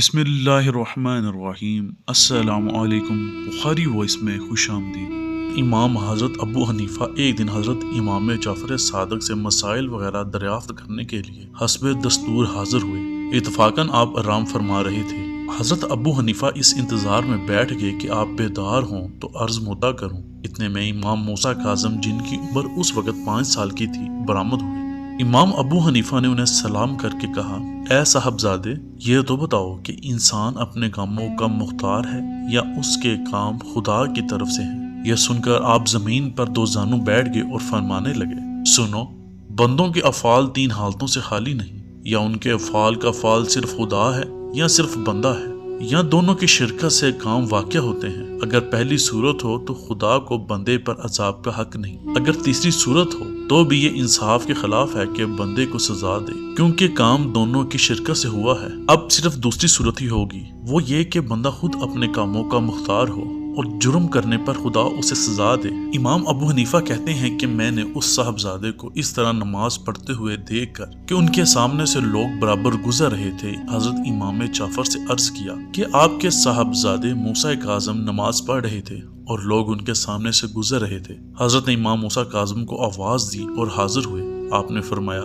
بسم اللہ الرحمن الرحیم۔ السلام علیکم۔ بخاری وائس میں خوش آمدید۔ امام حضرت ابو حنیفہ ایک دن حضرت امام جعفر صادق سے مسائل وغیرہ دریافت کرنے کے لیے حسب دستور حاضر ہوئے۔ اتفاقاً آپ آرام فرما رہے تھے۔ حضرت ابو حنیفہ اس انتظار میں بیٹھ گئے کہ آپ بیدار ہوں تو عرض مدعا کروں۔ اتنے میں امام موسیٰ کاظم، جن کی عمر اس وقت 5 سال کی تھی، برآمد ہوئے۔ امام ابو حنیفہ نے انہیں سلام کر کے کہا، اے صاحبزادے، یہ تو بتاؤ کہ انسان اپنے کاموں کا مختار ہے یا اس کے کام خدا کی طرف سے ہیں؟ یہ سن کر آپ زمین پر 2 زانوں بیٹھ گئے اور فرمانے لگے، سنو، بندوں کے افعال 3 حالتوں سے خالی نہیں، یا ان کے افعال کا فعال صرف خدا ہے یا صرف بندہ ہے، یا دونوں کی شرکت سے کام واقع ہوتے ہیں۔ اگر پہلی صورت ہو تو خدا کو بندے پر عذاب کا حق نہیں، اگر تیسری صورت ہو تو بھی یہ انصاف کے خلاف ہے کہ بندے کو سزا دے، کیونکہ کام دونوں کی شرکت سے ہوا ہے۔ اب صرف دوسری صورت ہی ہوگی، وہ یہ کہ بندہ خود اپنے کاموں کا مختار ہو اور جرم کرنے پر خدا اسے سزا دے۔ امام ابو حنیفہ کہتے ہیں کہ میں نے اس صاحبزادے کو اس طرح نماز پڑھتے ہوئے دیکھ کر کہ ان کے سامنے سے لوگ برابر گزر رہے تھے، حضرت امام جعفر سے عرض کیا کہ آپ کے صاحبزادے موسیٰ کاظم نماز پڑھ رہے تھے اور لوگ ان کے سامنے سے گزر رہے تھے۔ حضرت نے امام موسیٰ کاظم کو آواز دی اور حاضر ہوئے۔ آپ نے فرمایا،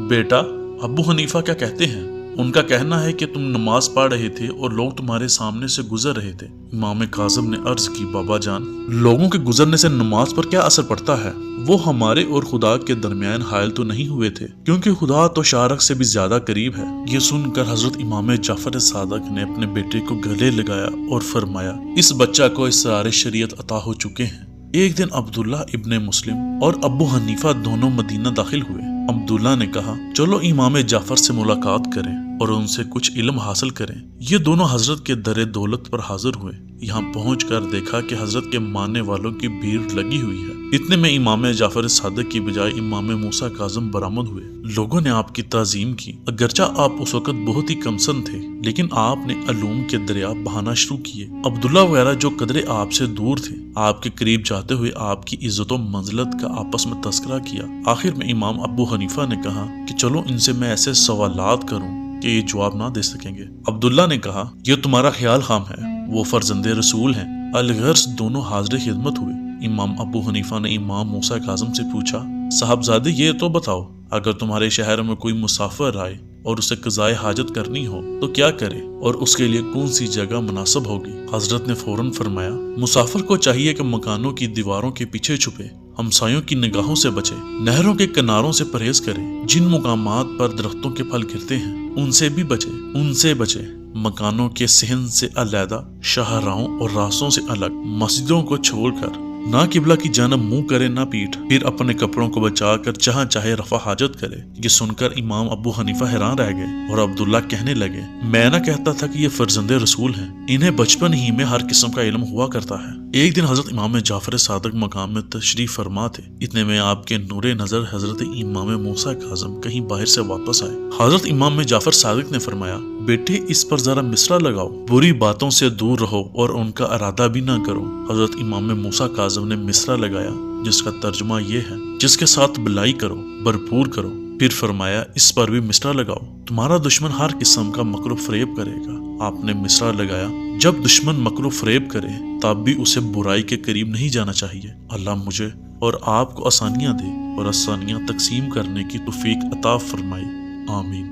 بیٹا، ابو حنیفہ کیا کہتے ہیں؟ ان کا کہنا ہے کہ تم نماز پڑھ رہے تھے اور لوگ تمہارے سامنے سے گزر رہے تھے۔ امام کاظم نے عرض کی، بابا جان، لوگوں کے گزرنے سے نماز پر کیا اثر پڑتا ہے؟ وہ ہمارے اور خدا کے درمیان حائل تو نہیں ہوئے تھے، کیونکہ خدا تو شارق سے بھی زیادہ قریب ہے۔ یہ سن کر حضرت امام جعفر صادق نے اپنے بیٹے کو گلے لگایا اور فرمایا، اس بچہ کو اسرار شریعت عطا ہو چکے ہیں۔ ایک دن عبداللہ ابن مسلم اور ابو حنیفہ دونوں مدینہ داخل ہوئے۔ عبداللہ نے کہا، چلو امام جعفر سے ملاقات کریں اور ان سے کچھ علم حاصل کریں۔ یہ دونوں حضرت کے در دولت پر حاضر ہوئے۔ یہاں پہنچ کر دیکھا کہ حضرت کے ماننے والوں کی بھیڑ لگی ہوئی ہے۔ اتنے میں امام جعفر صادق کی بجائے امام موسیٰ کاظم برآمد ہوئے۔ لوگوں نے آپ کی تعظیم کی، اگرچہ آپ اس وقت بہت ہی کم سن تھے، لیکن آپ نے علوم کے دریا بہانا شروع کیے۔ عبداللہ وغیرہ جو قدرے آپ سے دور تھے، آپ کے قریب جاتے ہوئے آپ کی عزت و منزلت کا آپس میں تذکرہ کیا۔ آخر میں امام ابو حنیفہ نے کہا کہ چلو ان سے میں ایسے سوالات کروں کہ یہ جواب نہ دے سکیں گے۔ عبداللہ نے کہا، یہ تمہارا خیال خام ہے، وہ فرزند رسول ہیں۔ الغرض دونوں حاضر خدمت ہوئے۔ امام ابو حنیفہ نے امام موسیٰ کاظم سے پوچھا، صاحبزادے، یہ تو بتاؤ، اگر تمہارے شہر میں کوئی مسافر آئے اور اسے قضائے حاجت کرنی ہو تو کیا کرے، اور اس کے لیے کون سی جگہ مناسب ہوگی؟ حضرت نے فوراً فرمایا، مسافر کو چاہیے کہ مکانوں کی دیواروں کے پیچھے چھپے، ہمسایوں کی نگاہوں سے بچے، نہروں کے کناروں سے پرہیز کرے، جن مقامات پر درختوں کے پھل گرتے ہیں ان سے بھی بچے، مکانوں کے صحن سے علیحدہ، شاہراہوں اور راستوں سے الگ، مسجدوں کو چھوڑ کر نہ قبلہ کی جانب منہ کرے نہ پیٹھ، پھر اپنے کپڑوں کو بچا کر جہاں چاہے رفع حاجت کرے۔ یہ سن کر امام ابو حنیفہ حیران رہ گئے اور عبداللہ کہنے لگے، میں نہ کہتا تھا کہ یہ فرزند رسول ہیں، انہیں بچپن ہی میں ہر قسم کا علم ہوا کرتا ہے۔ ایک دن حضرت امام جعفر صادق مقام میں تشریف فرما تھے۔ اتنے میں آپ کے نور نظر حضرت امام موسیٰ کاظم کہیں باہر سے واپس آئے۔ حضرت امام جعفر صادق نے فرمایا، بیٹے، اس پر ذرا مصرع لگاؤ، بری باتوں سے دور رہو اور ان کا ارادہ بھی نہ کرو۔ حضرت امام موسیٰ کاظم نے مصرع لگایا، جس کا ترجمہ یہ ہے، جس کے ساتھ بلائی کرو، بھرپور کرو۔ پھر فرمایا، اس پر بھی مصرع لگاؤ، تمہارا دشمن ہر قسم کا مکر و فریب کرے گا۔ آپ نے مصرع لگایا، جب دشمن مکر و فریب کرے تب بھی اسے برائی کے قریب نہیں جانا چاہیے۔ اللہ مجھے اور آپ کو آسانیاں دے اور آسانیاں تقسیم کرنے کی توفیق عطا فرمائے، آمین۔